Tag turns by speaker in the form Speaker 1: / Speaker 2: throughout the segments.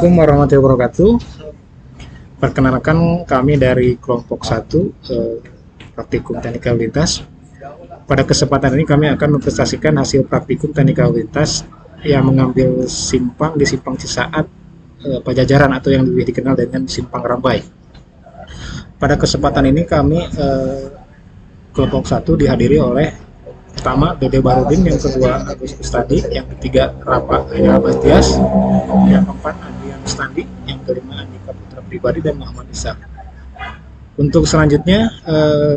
Speaker 1: Assalamualaikum warahmatullahi wabarakatuh. Perkenalkan kami dari kelompok 1 Praktikum Teknik Lalu Lintas. Pada kesempatan ini kami akan mempresentasikan hasil praktikum Teknik Lalu Lintas yang mengambil simpang di Simpang Cisaat Pajajaran atau yang lebih dikenal dengan Simpang Rambai. Pada kesempatan ini kami kelompok 1 dihadiri oleh pertama Dede Barudin, yang kedua Agus Kustadi, yang ketiga Rapa Bastias, yang keempat Adrian Standi, yang kelima Andika Putra Pribadi, dan Muhammad Isa. Untuk selanjutnya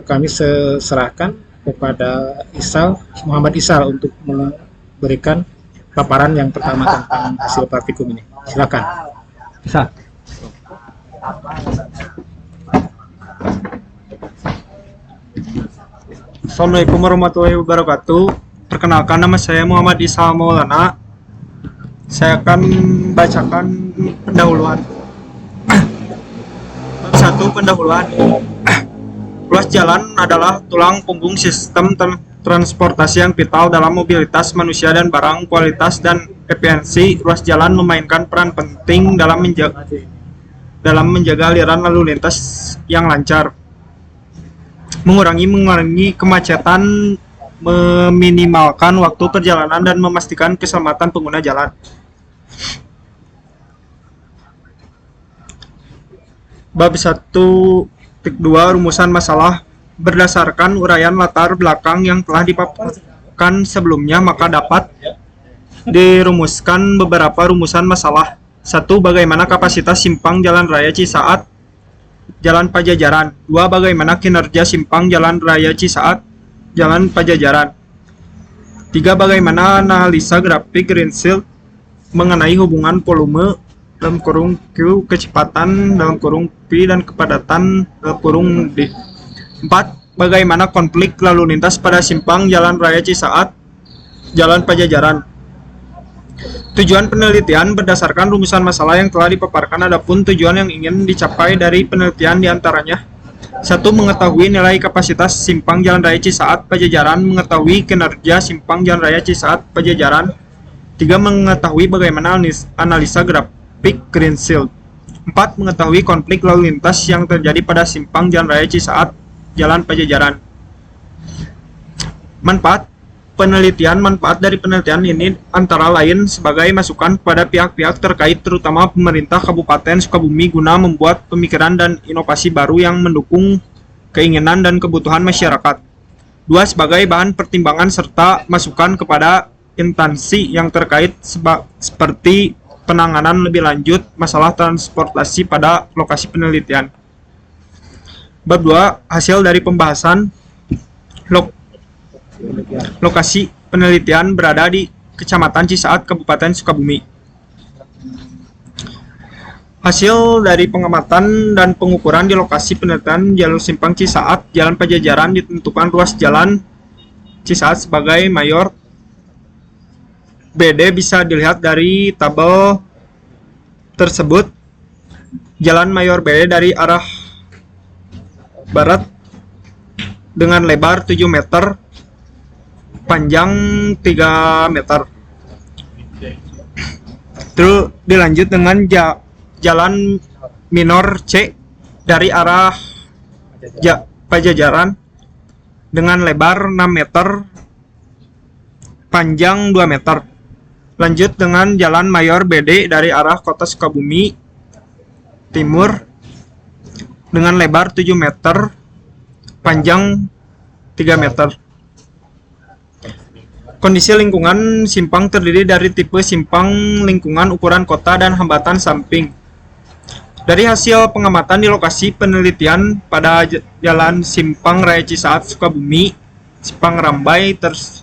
Speaker 1: kami serahkan kepada Muhammad Isal untuk memberikan paparan yang pertama tentang hasil praktikum ini. Silakan.
Speaker 2: Bisa. Assalamualaikum warahmatullahi wabarakatuh. Perkenalkan, nama saya Muhammad Isa Maulana. Saya akan bacakan pendahuluan. Bab 1, pendahuluan. Ruas jalan adalah tulang punggung sistem transportasi yang vital dalam mobilitas manusia dan barang. Kualitas dan efisiensi ruas jalan memainkan peran penting dalam menjaga aliran lalu lintas yang lancar, mengurangi kemacetan, meminimalkan waktu perjalanan, dan memastikan keselamatan pengguna jalan. Bab 1.2, rumusan masalah. Berdasarkan uraian latar belakang yang telah dipaparkan sebelumnya, maka dapat dirumuskan beberapa rumusan masalah. 1. Bagaimana kapasitas simpang Jalan Raya Cisaat Jalan Pajajaran. 2. Bagaimana kinerja simpang Jalan Raya Cisaat Jalan Pajajaran. 3. Bagaimana analisa grafik Greenfield mengenai hubungan volume dalam kurung Q, kecepatan dalam kurung P, dan kepadatan dalam kurung D. 4. Bagaimana konflik lalu lintas pada simpang Jalan Raya Cisaat Jalan Pajajaran. Tujuan penelitian berdasarkan rumusan masalah yang telah dipaparkan. Adapun tujuan yang ingin dicapai dari penelitian diantaranya: 1. Mengetahui nilai kapasitas simpang Jalan Raya Cisaat Pajajaran. Mengetahui kinerja simpang Jalan Raya Cisaat Pajajaran. 3. Mengetahui bagaimana analisa grafik Greenfield. 4. Mengetahui konflik lalu lintas yang terjadi pada simpang Jalan Raya Cisaat Jalan Pajajaran. Manfaat dari penelitian ini antara lain sebagai masukan kepada pihak-pihak terkait, terutama pemerintah Kabupaten Sukabumi, guna membuat pemikiran dan inovasi baru yang mendukung keinginan dan kebutuhan masyarakat. 2. Sebagai bahan pertimbangan serta masukan kepada instansi yang terkait seperti penanganan lebih lanjut masalah transportasi pada lokasi penelitian. Bab 2, hasil dari pembahasan. Lokasi penelitian berada di Kecamatan Cisaat, Kabupaten Sukabumi. Hasil dari pengamatan dan pengukuran di lokasi penelitian jalur simpang Cisaat Jalan Pajajaran ditentukan ruas jalan Cisaat sebagai mayor. BD bisa dilihat dari tabel tersebut. Jalan mayor BD dari arah barat dengan lebar 7 meter, panjang 3 meter. Terus dilanjut dengan jalan minor C dari arah Pajajaran dengan lebar 6 meter, panjang 2 meter. Lanjut dengan jalan mayor BD dari arah kota Sukabumi timur dengan lebar 7 meter, panjang 3 meter. Kondisi lingkungan simpang terdiri dari tipe simpang lingkungan, ukuran kota, dan hambatan samping. Dari hasil pengamatan di lokasi penelitian pada Jalan Simpang Raya Cisaat Sukabumi, Simpang Rambai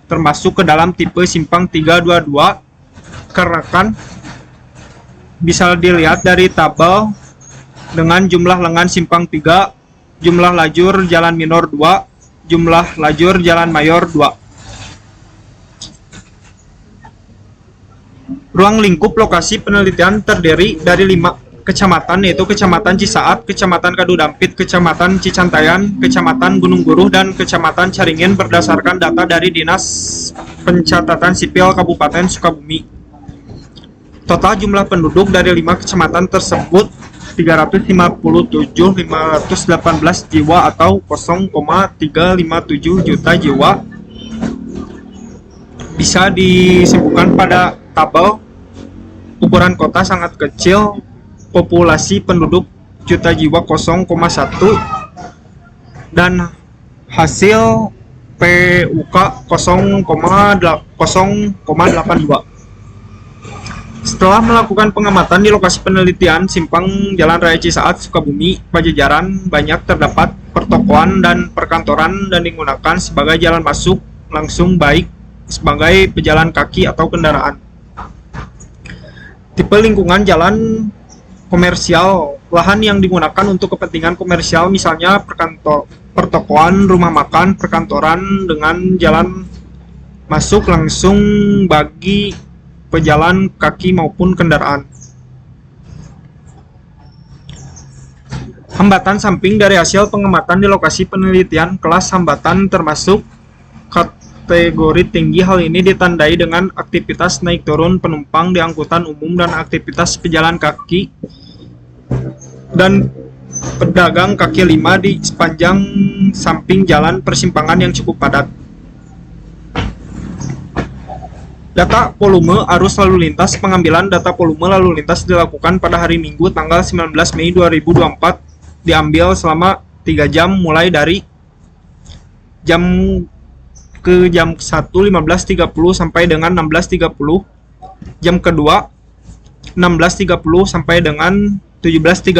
Speaker 2: termasuk ke dalam tipe simpang 322 karena bisa dilihat dari tabel dengan jumlah lengan simpang 3, jumlah lajur jalan minor 2, jumlah lajur jalan mayor 2. Ruang lingkup lokasi penelitian terdiri dari 5 kecamatan, yaitu Kecamatan Cisaat, Kecamatan Kadudampit, Kecamatan Cicantayan, Kecamatan Gunung Guruh, dan Kecamatan Caringin berdasarkan data dari Dinas Pencatatan Sipil Kabupaten Sukabumi. Total jumlah penduduk dari 5 kecamatan tersebut 357.518 jiwa atau 0,357 juta jiwa. Bisa disimpulkan pada tabel ukuran kota sangat kecil, populasi penduduk juta jiwa 0,1 dan hasil PUK 0,82. Setelah melakukan pengamatan di lokasi penelitian simpang Jalan Raya Cisaat, Sukabumi, Pajajaran, banyak terdapat pertokoan dan perkantoran dan digunakan sebagai jalan masuk langsung baik sebagai pejalan kaki atau kendaraan. Tipe lingkungan jalan komersial, lahan yang digunakan untuk kepentingan komersial misalnya pertokoan, rumah makan, perkantoran dengan jalan masuk langsung bagi pejalan kaki maupun kendaraan. Hambatan samping dari hasil pengamatan di lokasi penelitian, kelas hambatan termasuk kategori tinggi. Hal ini ditandai dengan aktivitas naik turun penumpang di angkutan umum dan aktivitas pejalan kaki dan pedagang kaki lima di sepanjang samping jalan persimpangan yang cukup padat. Data volume arus lalu lintas. Pengambilan data volume lalu lintas dilakukan pada hari Minggu tanggal 19 Mei 2024, diambil selama 3 jam mulai dari jam 1.15.30 sampai dengan 16.30, jam kedua 16.30 sampai dengan 17.30,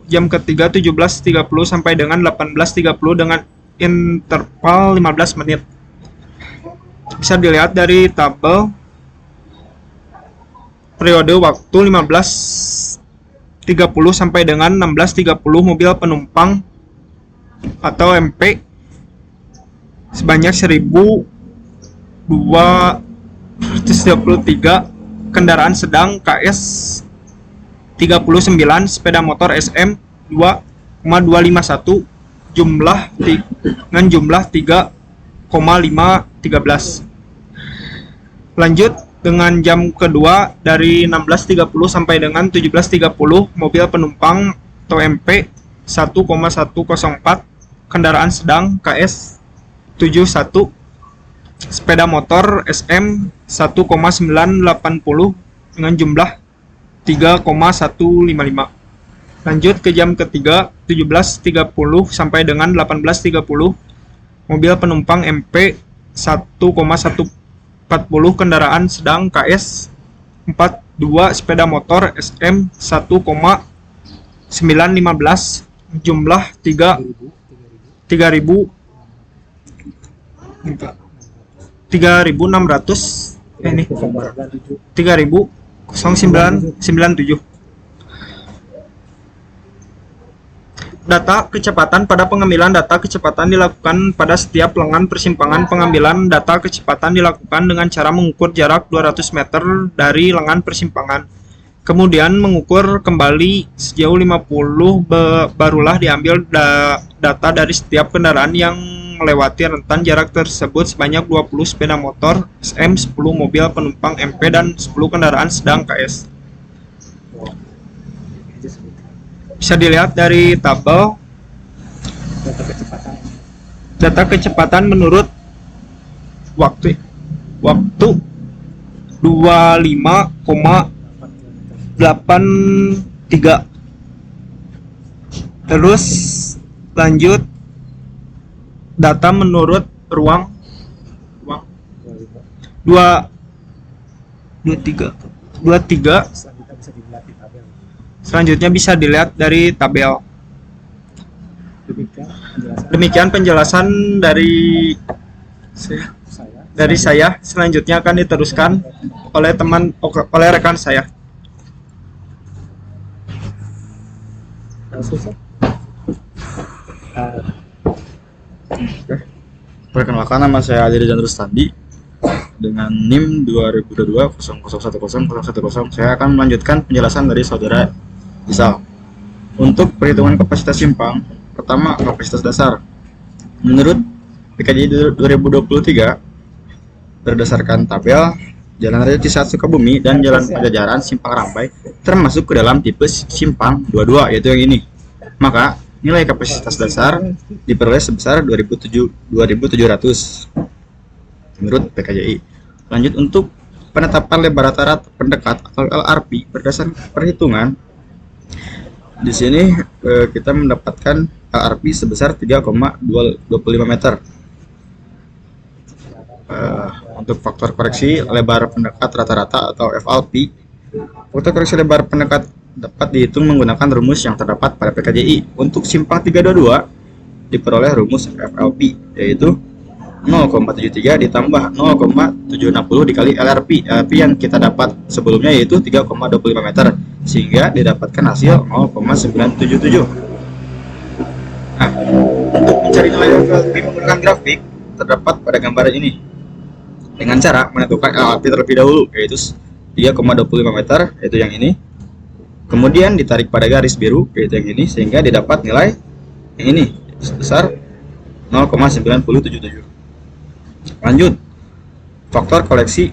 Speaker 2: jam ketiga 17.30 sampai dengan 18.30 dengan interval 15 menit. Bisa dilihat dari tabel periode waktu 15.30 sampai dengan 16.30 mobil penumpang atau MP sebanyak 1.223, kendaraan sedang KS 39, sepeda motor SM 2,251 dengan jumlah 3,513. Lanjut dengan jam kedua dari 16.30 sampai dengan 17.30 mobil penumpang atau MP 1,104, kendaraan sedang KS 71, sepeda motor SM 1,980 dengan jumlah 3,155. Lanjut ke jam ketiga 17.30 sampai dengan 18.30 mobil penumpang MP 1,140, kendaraan sedang KS 42, sepeda motor SM 1,915 jumlah 3.600 ini 3.0997. Data kecepatan. Pada pengambilan data kecepatan dilakukan pada setiap lengan persimpangan. Pengambilan data kecepatan dilakukan dengan cara mengukur jarak 200 meter dari lengan persimpangan. Kemudian mengukur kembali sejauh 50, barulah diambil data dari setiap kendaraan yang melewati rentan jarak tersebut sebanyak 20 sepeda motor SM, 10 mobil penumpang MP, dan 10 kendaraan sedang KS. Bisa dilihat dari tabel data kecepatan menurut waktu 25,83. Terus lanjut data menurut ruang 23. Selanjutnya bisa dilihat dari tabel. Demikian penjelasan dari saya. Selanjutnya akan diteruskan oleh rekan saya.
Speaker 3: Perkenalkan, nama saya Adi Rizal Rustandi dengan NIM 2022-00101010. Saya akan melanjutkan penjelasan dari saudara Isal. Untuk perhitungan kapasitas simpang, pertama kapasitas dasar. Menurut PKJ 2023 berdasarkan tabel Jalan Raya Cisaat Sukabumi dan Jalan Pajajaran Simpang Rambai termasuk ke dalam tipe simpang 22, yaitu yang ini. Maka nilai kapasitas dasar diperoleh sebesar 2.700 menurut PKJI. Lanjut, untuk penetapan lebar rata-rata pendekat atau LRP berdasarkan perhitungan, di sini kita mendapatkan LRP sebesar 3,25 meter. Untuk faktor koreksi lebar pendekat rata-rata atau FLP, faktor koreksi lebar pendekat dapat dihitung menggunakan rumus yang terdapat pada PKJI. Untuk simpang 322 diperoleh rumus FLP, yaitu 0,73 ditambah 0,760 dikali LRP. LRP yang kita dapat sebelumnya yaitu 3,25 meter, sehingga didapatkan hasil 0,977. Nah, untuk mencari nilai LRP menggunakan grafik terdapat pada gambaran ini dengan cara menentukan LRP terlebih dahulu, yaitu 3,25 meter, yaitu yang ini. Kemudian ditarik pada garis biru, yaitu yang ini, sehingga didapat nilai yang ini sebesar 0,977. Lanjut, faktor koreksi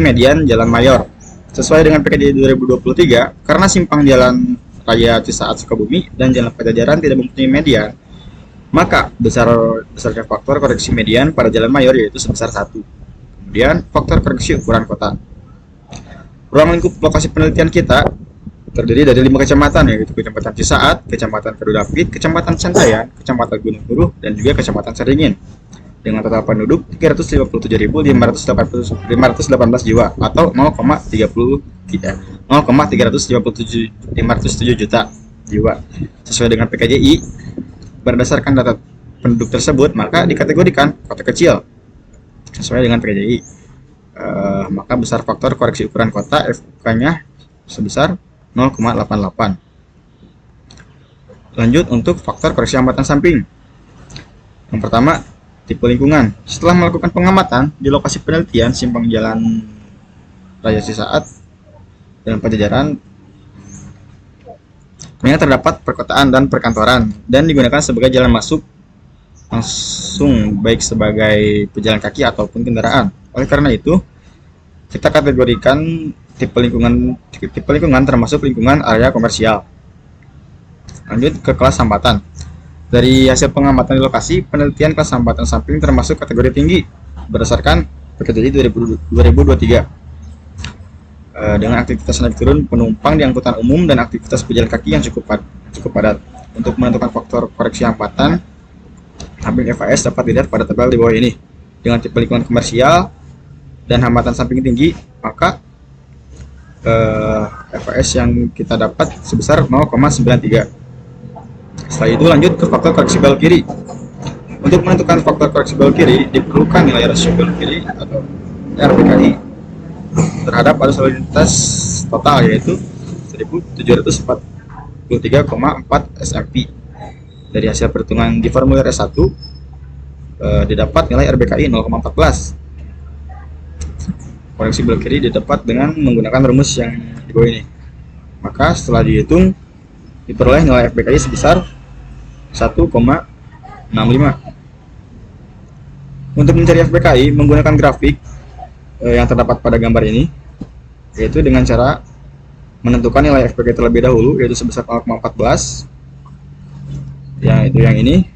Speaker 3: median jalan mayor. Sesuai dengan PKJI 2023, karena simpang Jalan Raya Cisaat Sukabumi dan Jalan Pajajaran tidak mempunyai median, maka besarnya faktor koreksi median pada jalan mayor yaitu sebesar 1. Kemudian faktor koreksi ukuran kota. Ruang lingkup lokasi penelitian kita terdiri dari 5 kecamatan, yaitu Kecamatan Cisaat, Kecamatan Kedudapit, Kecamatan Santayan, Kecamatan Gunung Buruh, dan juga Kecamatan Seringin, dengan total penduduk 357.518 jiwa atau 0,307 juta jiwa. Sesuai dengan PKJI, berdasarkan data penduduk tersebut, maka dikategorikan kota kecil sesuai dengan PKJI. Maka besar faktor koreksi ukuran kota FK-nya sebesar 0,88. Lanjut, untuk faktor koreksi hambatan samping. Yang pertama, tipe lingkungan. Setelah melakukan pengamatan di lokasi penelitian simpang Jalan Raya Cisaat dan Pajajaran yang terdapat perkotaan dan perkantoran dan digunakan sebagai jalan masuk langsung baik sebagai pejalan kaki ataupun kendaraan. Oleh karena itu, kita kategorikan tipe lingkungan termasuk lingkungan area komersial. Lanjut ke kelas hambatan. Dari hasil pengamatan di lokasi, penelitian kelas hambatan samping termasuk kategori tinggi berdasarkan PKJI 2023. Dengan aktivitas naik turun penumpang di angkutan umum dan aktivitas pejalan kaki yang cukup padat. Untuk menentukan faktor koreksi hambatan samping FAS dapat dilihat pada tabel di bawah ini. Dengan tipe lingkungan komersial dan hambatan samping tinggi, maka FAS yang kita dapat sebesar 0,93. Setelah itu lanjut ke faktor koreksi belok kiri. Untuk menentukan faktor koreksi belok kiri diperlukan nilai rasio belok kiri atau RBKI terhadap arus lalu lintas total, yaitu 1743,4 SMP. Dari hasil perhitungan di formulir S1 didapat nilai RBKI 0,14. Koreksi belok kiri didapat dengan menggunakan rumus yang di bawah ini. Maka setelah dihitung diperoleh nilai RBKI sebesar 1,65. Untuk mencari RBKI menggunakan grafik yang terdapat pada gambar ini, yaitu dengan cara menentukan nilai RBKI terlebih dahulu, yaitu sebesar 0,14, yang itu yang ini,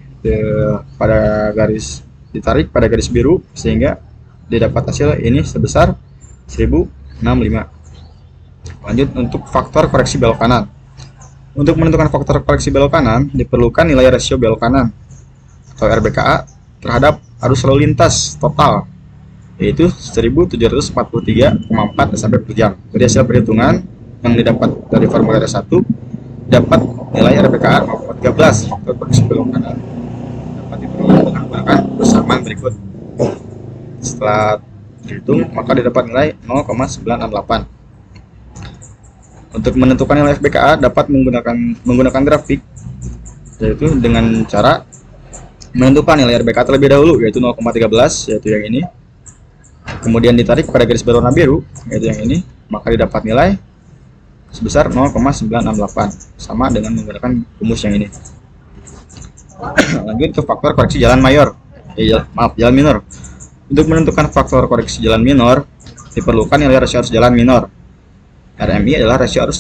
Speaker 3: pada garis ditarik pada garis biru, sehingga didapat hasil ini sebesar 1065. Lanjut untuk faktor koreksi belok kanan. Untuk menentukan faktor koreksi belok kanan diperlukan nilai rasio belok kanan atau RBKA terhadap arus lalu lintas total, yaitu 1743,4 SMP per jam. Dari hasil perhitungan yang didapat dari formulir S1 dapat nilai RBKA 0,13. Faktor koreksi belok kanan dapat diperoleh dengan menggunakan persamaan berikut. Setelah dihitung maka didapat nilai 0,968. Untuk menentukan nilai FBKA dapat menggunakan grafik, yaitu dengan cara menentukan nilai RBKA terlebih dahulu, yaitu 0,13, yaitu yang ini. Kemudian ditarik pada garis berwarna biru, yaitu yang ini, maka didapat nilai sebesar 0,968, sama dengan menggunakan rumus yang ini. Lanjut ke faktor koreksi jalan mayor, jalan minor. Untuk menentukan faktor koreksi jalan minor diperlukan nilai rasio arus jalan minor. RMI adalah rasio arus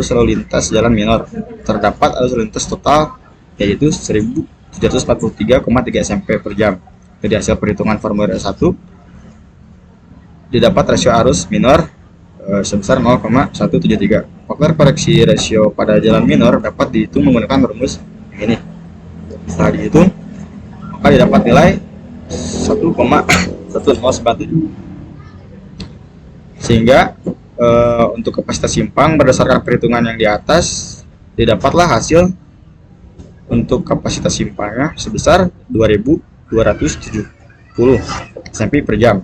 Speaker 3: lalu lintas jalan minor. Terdapat arus lalu lintas total yaitu 1743,3 SMP per jam. Dari hasil perhitungan formulir 1 didapat rasio arus minor sebesar 0,173. Faktor koreksi rasio pada jalan minor dapat dihitung menggunakan rumus ini. Setelah dihitung, maka didapat nilai 1,1097. Sehingga untuk kapasitas simpang berdasarkan perhitungan yang di atas didapatlah hasil untuk kapasitas simpangnya sebesar 2270 SMP per jam.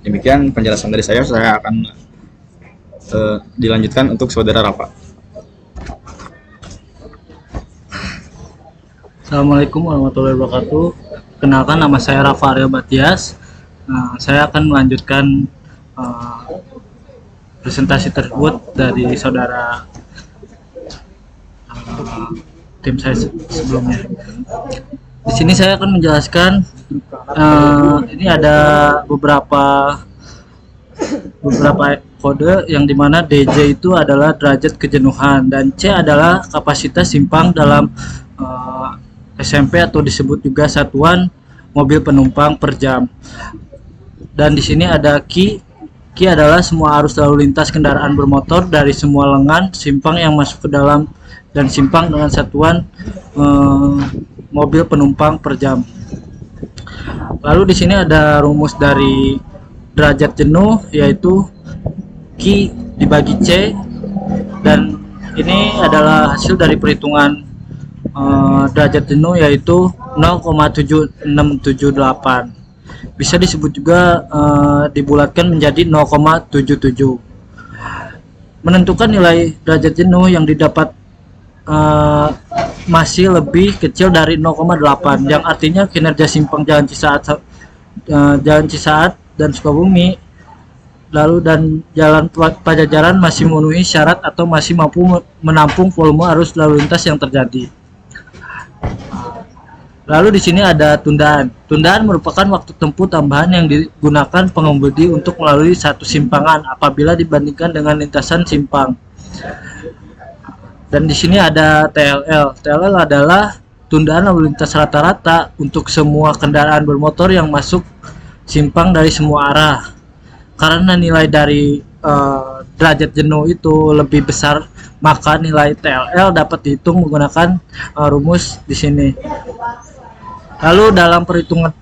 Speaker 3: Demikian penjelasan dari saya akan dilanjutkan untuk saudara Rafa.
Speaker 4: Assalamualaikum warahmatullahi wabarakatuh. Kenalkan, nama saya Rafa Arya Batias. Saya akan melanjutkan presentasi tersebut dari saudara tim saya sebelumnya. Di sini saya akan menjelaskan ini ada beberapa kode yang dimana DJ itu adalah derajat kejenuhan dan C adalah kapasitas simpang dalam SMP atau disebut juga satuan mobil penumpang per jam. Dan di sini ada Q adalah semua arus lalu lintas kendaraan bermotor dari semua lengan simpang yang masuk ke dalam dan simpang dengan satuan mobil penumpang per jam. Lalu di sini ada rumus dari derajat jenuh, yaitu Q dibagi C, dan ini adalah hasil dari perhitungan derajat jenuh, yaitu 0,7678. Bisa disebut juga dibulatkan menjadi 0,77. Menentukan nilai derajat jenuh yang didapat masih lebih kecil dari 0,8, yang artinya kinerja simpang Jalan Cisaat dan Sukabumi lalu dan Jalan Pajajaran masih memenuhi syarat atau masih mampu menampung volume arus lalu lintas yang terjadi. Lalu di sini ada tundaan. Tundaan merupakan waktu tempuh tambahan yang digunakan pengemudi untuk melalui satu simpangan apabila dibandingkan dengan lintasan simpang. Dan di sini ada TLL. TLL adalah tundaan lalu lintas rata-rata untuk semua kendaraan bermotor yang masuk simpang dari semua arah. Karena nilai dari derajat jenuh itu lebih besar, maka nilai TLL dapat dihitung menggunakan rumus di sini. Lalu dalam perhitungan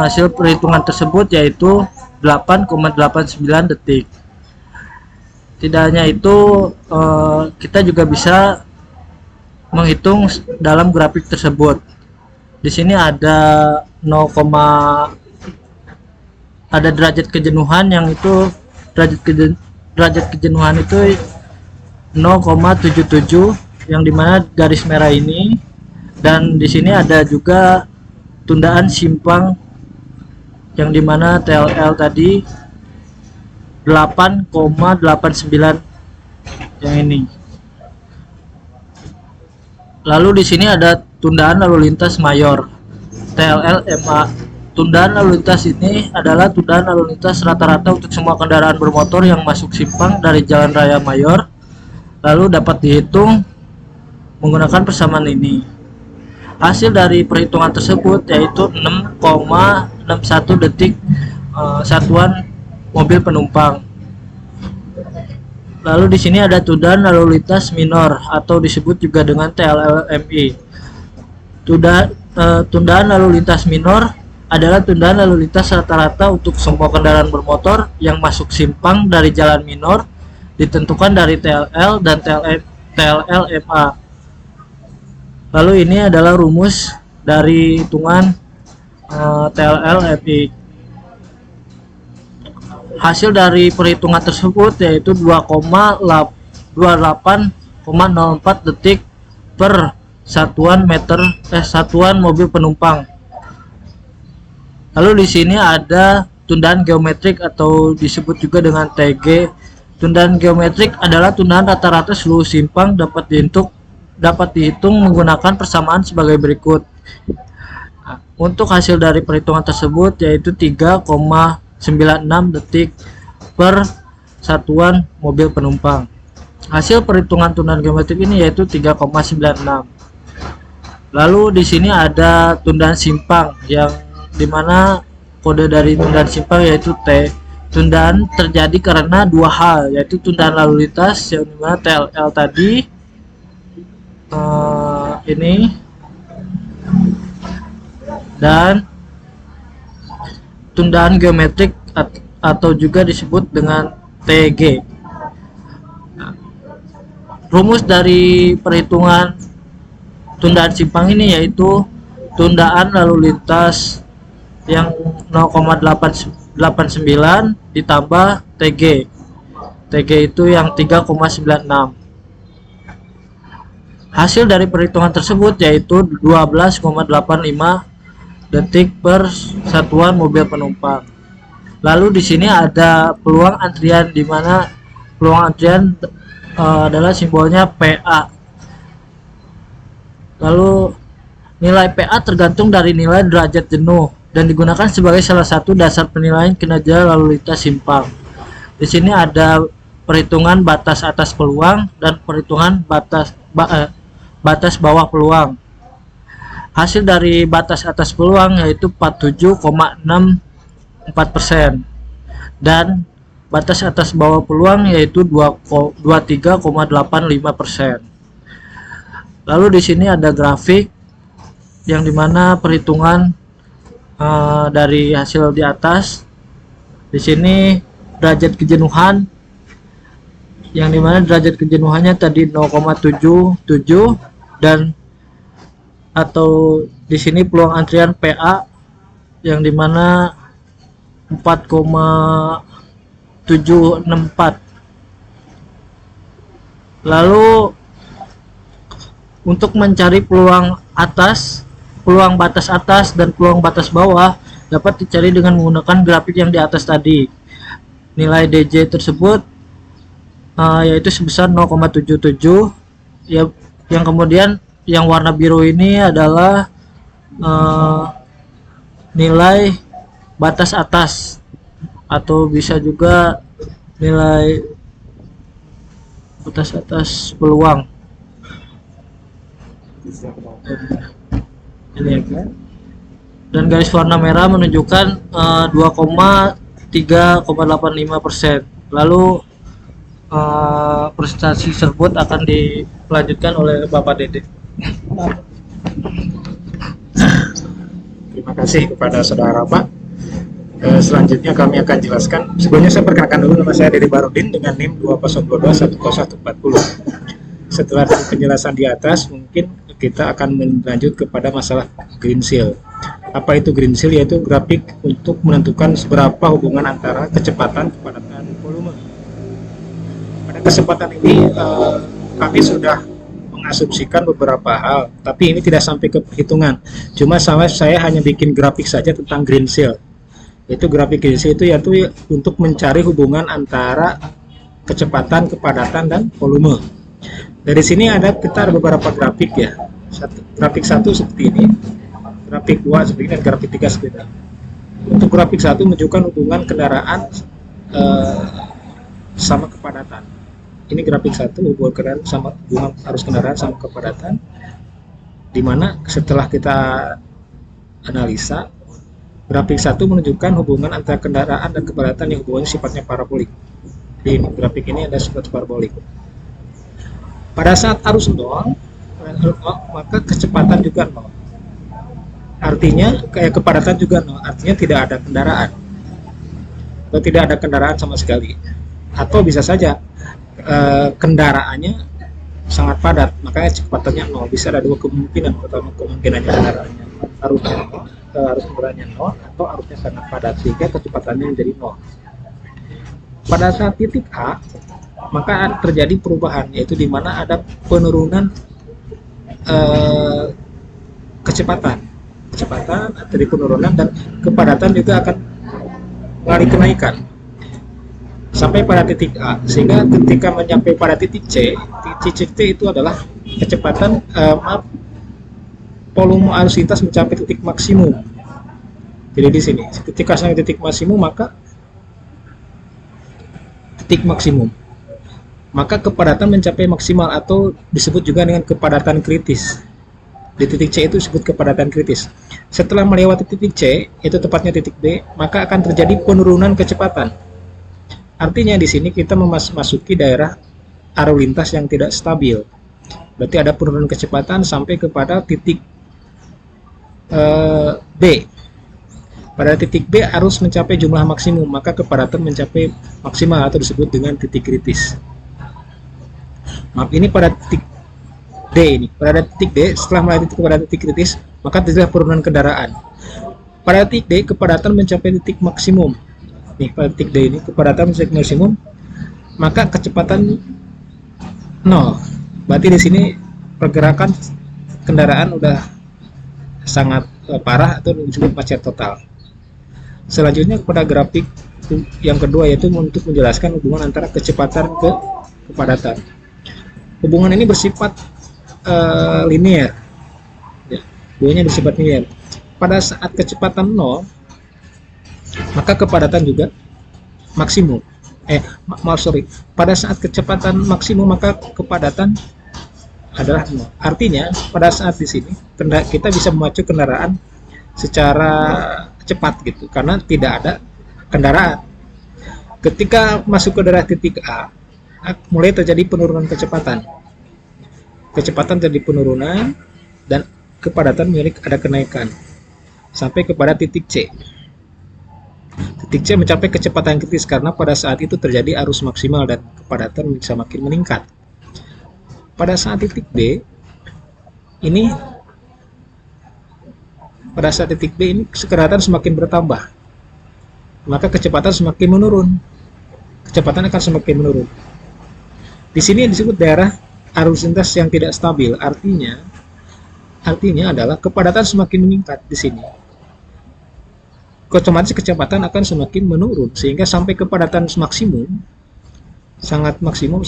Speaker 4: hasil perhitungan tersebut yaitu 8,89 detik. Tidak hanya itu, kita juga bisa menghitung dalam grafik tersebut. Di sini ada ada derajat kejenuhan, yang itu derajat kejenuhan itu 0,77, yang dimana garis merah ini, dan di sini ada juga tundaan simpang yang dimana TLL tadi 8,89 yang ini. Lalu di sini ada tundaan lalu lintas mayor TLL MA. Tundaan lalu lintas ini adalah tundaan lalu lintas rata-rata untuk semua kendaraan bermotor yang masuk simpang dari jalan raya mayor, lalu dapat dihitung menggunakan persamaan ini. Hasil dari perhitungan tersebut yaitu 6,61 detik satuan mobil penumpang. Lalu di sini ada tundaan lalu lintas minor atau disebut juga dengan TLLMI. Tundaan lalu lintas minor adalah tundaan lalu lintas rata-rata untuk semua kendaraan bermotor yang masuk simpang dari jalan minor, ditentukan dari TLL dan TLLMA. Lalu ini adalah rumus dari hitungan TLLMI. Hasil dari perhitungan tersebut yaitu 2,28,04 detik per satuan mobil penumpang. Lalu di sini ada tundaan geometrik atau disebut juga dengan TG. Tundaan geometrik adalah tundaan rata-rata seluruh simpang dapat dihitung menggunakan persamaan sebagai berikut. Untuk hasil dari perhitungan tersebut yaitu 3,1 detik per satuan mobil penumpang. Hasil perhitungan tundaan geometrik ini yaitu 3,96. Lalu di sini ada tundaan simpang yang dimana kode dari tundaan simpang yaitu T. Tundaan terjadi karena dua hal, yaitu tundaan lalu lintas yang dimana TLL tadi ini, dan tundaan geometrik atau juga disebut dengan TG. Rumus dari perhitungan tundaan simpang ini yaitu tundaan lalu lintas yang 0,889 ditambah TG. TG itu yang 3,96. Hasil dari perhitungan tersebut yaitu 12,85 detik per satuan mobil penumpang. Lalu di sini ada peluang antrian, di mana peluang antrian adalah simbolnya PA. Lalu nilai PA tergantung dari nilai derajat jenuh dan digunakan sebagai salah satu dasar penilaian kinerja lalu lintas simpang. Di sini ada perhitungan batas atas peluang dan perhitungan batas bawah peluang. Hasil dari batas atas peluang yaitu 47,64% dan batas atas bawah peluang yaitu 23,85%. Lalu di sini ada grafik yang dimana perhitungan dari hasil di atas. Di sini derajat kejenuhan yang dimana derajat kejenuhannya tadi 0,77 dan atau di sini peluang antrian PA yang dimana 4,764. Lalu untuk mencari peluang atas, peluang batas atas dan peluang batas bawah dapat dicari dengan menggunakan grafik yang di atas tadi. Nilai DJ tersebut yaitu sebesar 0,77 ya, yang kemudian yang warna biru ini adalah nilai batas atas atau bisa juga nilai batas atas peluang. Ini ya. Dan garis warna merah menunjukkan 2,3,85%. Lalu presentasi tersebut akan dilanjutkan oleh Bapak Dede.
Speaker 1: Terima kasih kepada saudara Pak. Selanjutnya kami akan jelaskan. Sebelumnya saya perkenalkan dulu, nama saya Dede Barudin dengan NIM 20221040. Setelah dari penjelasan di atas, mungkin kita akan melanjut kepada masalah green seal. Apa itu green seal? Yaitu grafik untuk menentukan seberapa hubungan antara kecepatan, kepadatan, volume. Pada kesempatan ini kami sudah mengasumsikan beberapa hal, tapi ini tidak sampai ke perhitungan. Cuma saya hanya bikin grafik saja tentang green seal. Yaitu grafik green seal itu yaitu untuk mencari hubungan antara kecepatan, kepadatan, dan volume. Dari sini kita ada beberapa grafik ya. Grafik 1 seperti ini, grafik 2 seperti ini, dan grafik 3 seperti ini. Untuk grafik 1 menunjukkan hubungan kendaraan sama kepadatan. Ini grafik 1, hubungan kendaraan sama hubungan arus kendaraan sama kepadatan, dimana setelah kita analisa, grafik 1 menunjukkan hubungan antara kendaraan dan kepadatan yang hubungannya sifatnya parabolik. Di grafik ini ada sifat parabolik. Pada saat arus nol, maka kecepatan juga nol. Artinya kepadatan juga nol. Artinya tidak ada kendaraan atau tidak ada kendaraan sama sekali. Atau bisa saja kendaraannya sangat padat, makanya kecepatannya nol. Bisa ada dua kemungkinan. Pertama, kemungkinannya kendaraannya arusnya nol, arus kendaraannya nol, atau arusnya sangat padat sehingga kecepatannya menjadi nol. Pada saat titik A, maka terjadi perubahan, yaitu di mana ada penurunan kecepatan terjadi penurunan, dan kepadatan juga akan mengalami kenaikan sampai pada titik A, sehingga ketika mencapai pada titik C, titik C itu adalah kecepatan volume arus lintas mencapai titik maksimum. Jadi di sini ketika sampai titik maksimum, maka titik maksimum, maka kepadatan mencapai maksimal atau disebut juga dengan kepadatan kritis. Di titik C itu disebut kepadatan kritis. Setelah melewati titik C, itu tepatnya titik B, maka akan terjadi penurunan kecepatan. Artinya di sini kita memasuki daerah arus lintas yang tidak stabil. Berarti ada penurunan kecepatan sampai kepada titik B. Pada titik B arus mencapai jumlah maksimum, maka kepadatan mencapai maksimal atau disebut dengan titik kritis. Maaf, ini pada titik D ini. Pada titik D, setelah melewati titik kepadatan titik kritis, maka terjadi penurunan kendaraan. Pada titik D, kepadatan mencapai titik maksimum. Nih, pada titik D ini kepadatan mencapai maksimum, maka kecepatan 0. Berarti di sini pergerakan kendaraan udah sangat parah atau disebut macet total. Selanjutnya kepada grafik yang kedua, yaitu untuk menjelaskan hubungan antara kecepatan ke kepadatan. Hubungan ini bersifat linear, ya, duanya bersifat linear. Pada saat kecepatan 0, maka kepadatan juga maksimum. Pada saat kecepatan maksimum, maka kepadatan adalah 0. Artinya pada saat di sini kita bisa memacu kendaraan secara cepat gitu, karena tidak ada kendaraan. Ketika masuk ke daerah titik A, mulai terjadi penurunan kecepatan. Kecepatan terjadi penurunan dan kepadatan milik ada kenaikan sampai kepada titik C. Titik C mencapai kecepatan kritis karena pada saat itu terjadi arus maksimal dan kepadatan bisa makin meningkat. Pada saat titik B ini, pada saat titik B ini kepadatan semakin bertambah, maka kecepatan semakin menurun. Kecepatan akan semakin menurun. Di sini disebut daerah arus lintas yang tidak stabil. Artinya adalah kepadatan semakin meningkat di sini. Otomatis kecepatan akan semakin menurun sehingga sampai kepadatan maksimum, sangat maksimum,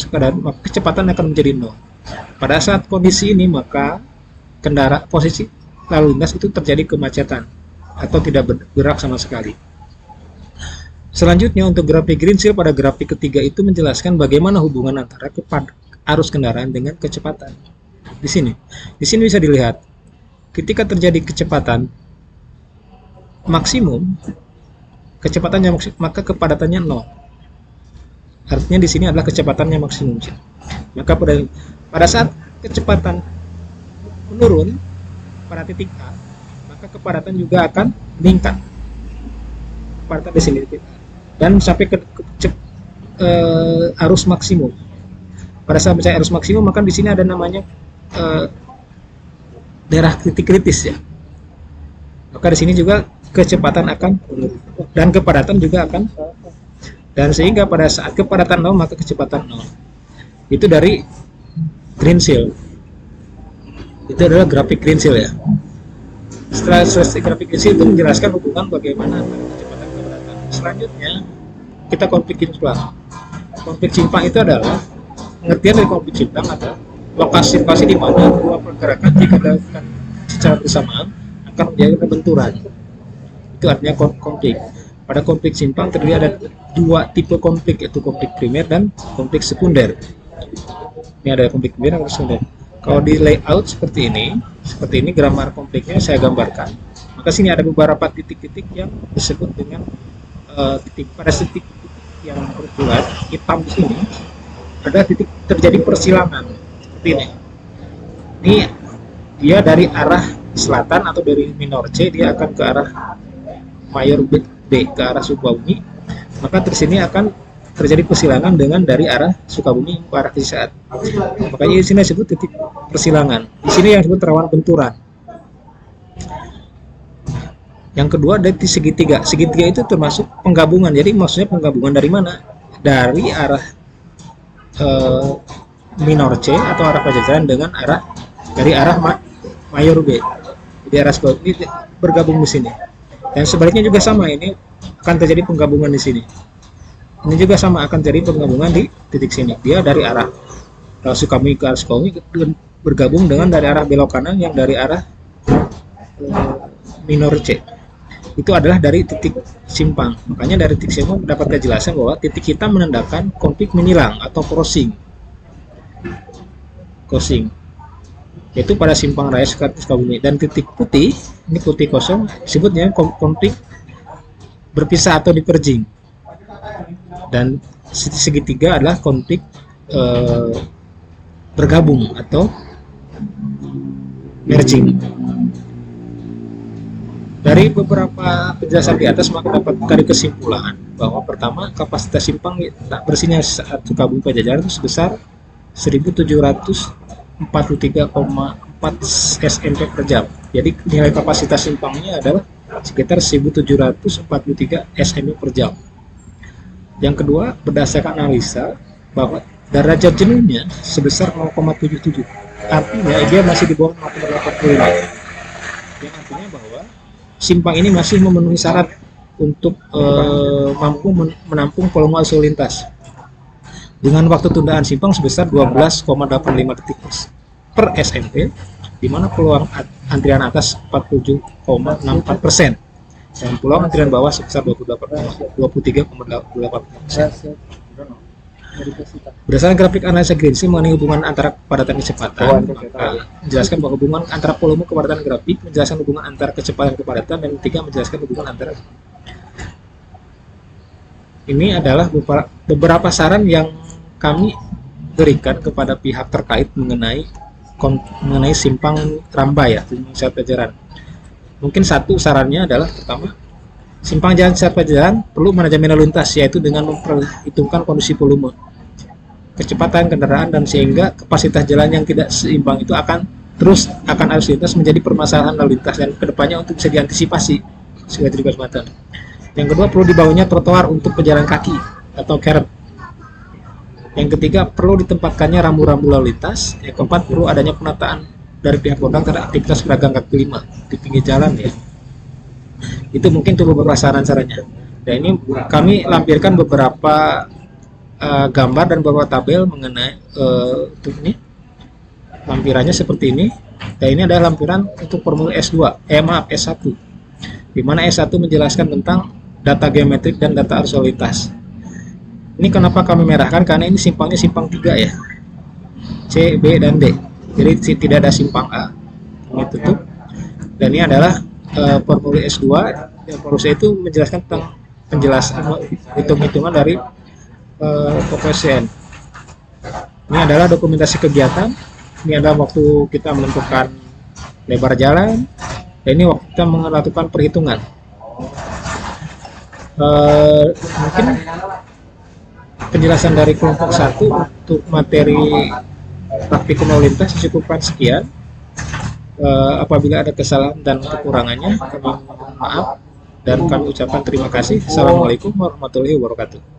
Speaker 1: kecepatan akan menjadi 0. Pada saat kondisi ini, maka posisi lalu lintas itu terjadi kemacetan atau tidak bergerak sama sekali. Selanjutnya untuk grafik green seal, pada grafik ketiga itu menjelaskan bagaimana hubungan antara arus kendaraan dengan kecepatan. Di sini bisa dilihat ketika terjadi kecepatan maksimum, kecepatannya maksimum, maka kepadatannya 0. Artinya di sini adalah kecepatannya maksimum. Maka pada saat kecepatan menurun pada titik A, maka kepadatan juga akan meningkat. Kepadatan di sini dan sampai ke arus maksimum. Pada saat mencapai arus maksimum, maka di sini ada namanya daerah titik kritis ya. Maka di sini juga kecepatan akan menurun dan kepadatan juga akan, dan sehingga pada saat kepadatan 0 maka kecepatan 0. Itu dari green seal. Itu adalah grafik green seal ya. Setelah selesai grafik green seal itu menjelaskan hubungan bagaimana antara kecepatan dan kepadatan. Selanjutnya kita konflik simpang. Konflik simpang itu adalah pengertian dari konflik simpang adalah lokasi-lokasi di mana dua pergerakan jika dilakukan secara bersamaan akan menjadi benturan. Itu artinya konflik. Pada konflik simpang terdiri ada dua tipe konflik, yaitu konflik primer dan konflik sekunder. Ini ada konflik primer dan sekunder. Kalau di layout seperti ini gambar konfliknya saya gambarkan. Maka sini ada beberapa titik-titik yang disebut dengan titik. Pada titik yang berbulat hitam di sini ada titik terjadi persilangan seperti ini. Ini dia dari arah selatan atau dari minor C, dia akan ke arah mayor B, ke arah Sukabumi. Maka di sini akan terjadi persilangan dengan dari arah Sukabumi ke arah Cisaat. Makanya di sini disebut titik persilangan. Di sini yang disebut rawan benturan. Yang kedua dari segitiga. Segitiga itu termasuk penggabungan. Jadi maksudnya penggabungan dari mana? Dari arah minor C atau arah Pajajaran dengan dari arah mayor B. Jadi arah Sukabumi bergabung di sini. Dan sebaliknya juga sama, ini akan terjadi penggabungan di sini. Ini juga sama, akan terjadi penggabungan di titik sini. Dia dari arah Sukabumi ke arah Sukabumi bergabung dengan dari arah belok kanan yang dari arah minor C. itu adalah dari titik simpang. Makanya dari titik simpang mendapat kejelasan bahwa titik hitam menandakan konflik menilang atau crossing, yaitu pada simpang raya Sukabumi. Dan titik putih, ini putih kosong, disebutnya konflik berpisah atau diverging. Dan segitiga adalah konflik bergabung atau merging. Dari beberapa penjelasan di atas maka dapat tarik kesimpulan bahwa pertama, kapasitas simpang tak bersihnya saat Sukabumi Pajajaran itu sebesar 1743,4 SMP per jam. Jadi nilai kapasitas simpangnya adalah sekitar 1743 SMP per jam. Yang kedua, berdasarkan analisa bahwa derajat jenuhnya sebesar 0,77. Artinya dia masih di bawah 0,85. Yang artinya bahwa simpang ini masih memenuhi syarat untuk mampu menampung volume arus lalu lintas dengan waktu tundaan simpang sebesar 12,85 detik per SMP, di mana peluang antrian atas 47,64% dan peluang antrian bawah sebesar 23,8%. Berdasarkan grafik analisa Greensill mengenai hubungan antara kepadatan kecepatan, menjelaskan bahwa hubungan antara volume kepadatan grafik, menjelaskan hubungan antara kecepatan kepadatan, dan ketiga menjelaskan hubungan antara. Ini adalah beberapa saran yang kami berikan kepada pihak terkait mengenai simpang Rambay ya, Simpang Pajajaran. Mungkin satu sarannya adalah pertama, simpang jalan Sehat Pajajaran perlu manajemen lalu lintas, yaitu dengan memperhitungkan kondisi volume, kecepatan kendaraan, dan sehingga kapasitas jalan yang tidak seimbang itu akan arus lintas menjadi permasalahan lalu lintas dan kedepannya untuk bisa diantisipasi sebagai jadi kesempatan. Yang kedua, perlu dibangunnya trotoar untuk pejalan kaki atau curb. Yang ketiga, perlu ditempatkannya rambu-rambu lalu lintas. Yang keempat, perlu adanya penataan dari pihak berwenang terhadap aktivitas pedagang kaki lima di pinggir jalan ya. Itu mungkin tuh beberapa saran-sarannya. Dan ini kami lampirkan beberapa gambar dan beberapa tabel mengenai ini. Lampirannya seperti ini. Dan ini adalah lampiran untuk formulir S1, di mana S1 menjelaskan tentang data geometrik dan data arus lalu lintas. Ini kenapa kami merahkan, karena ini simpangnya simpang 3 ya, C, B, dan D. Jadi tidak ada simpang A ini tutup. Dan ini adalah formulir S2. Yang formulir itu menjelaskan tentang penjelasan hitung-hitungan dari koefisien. Ini adalah dokumentasi kegiatan. Ini adalah waktu kita menentukan lebar jalan. Dan ini waktu kita melakukan perhitungan. Mungkin penjelasan dari kelompok 1 untuk materi praktikum lalu lintas cukupkan sekian. Apabila ada kesalahan dan kekurangannya, kami mohon maaf dan kami ucapkan terima kasih. Assalamualaikum warahmatullahi wabarakatuh.